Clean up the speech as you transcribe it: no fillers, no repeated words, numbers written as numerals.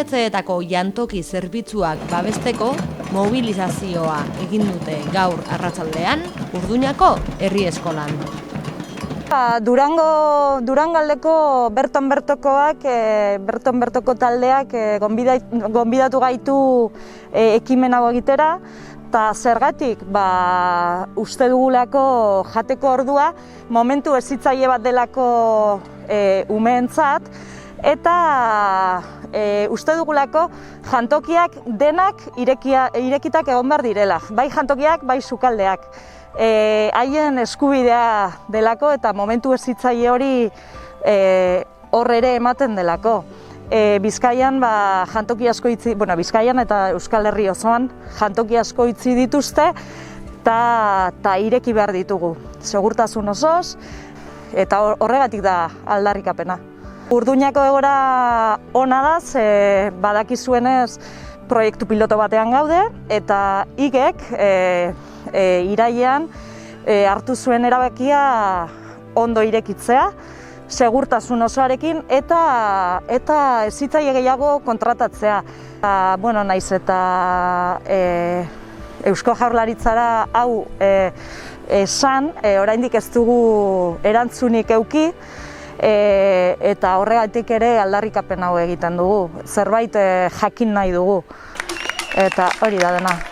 ikastetxeetako jantoki zerbitzuak babesteko mobilizazioa egin dute gaur arratsaldean Urduñako herri eskolan. Durangaldeko bertoko taldeak gonbidatu gaitu ekimen hau egitera, eta zergatik uste dugulako jateko ordua momentu hezitzaile bat delako umeentzat, eta uste dugulako jantokiak denak irekitak egon behar direla, bai jantokiak, bai sukaldeak. Haien eskubidea delako eta momentu hezitzaile hori hor ere ematen delako. Bizkaian jantoki asko itzi, Bizkaian eta Euskal Herri osoan jantoki asko itzi dituzte eta ireki behar ditugu. Segurtasun osoz eta horregatik da aldarrikapena. Urduñako egoera ona da, badakizuenez proiektu piloto batean gaude eta IGek irailean hartu zuen erabakia ondo irekitzea, segurtasun osoarekin eta hezitzaile gehiago kontratatzea. Naiz eta Eusko Jaurlaritzara hau esan, oraindik ez dugu erantzunik eduki, eta horregatik ere aldarrikapen hau egiten dugu, zerbait jakin nahi dugu, eta hori da dena.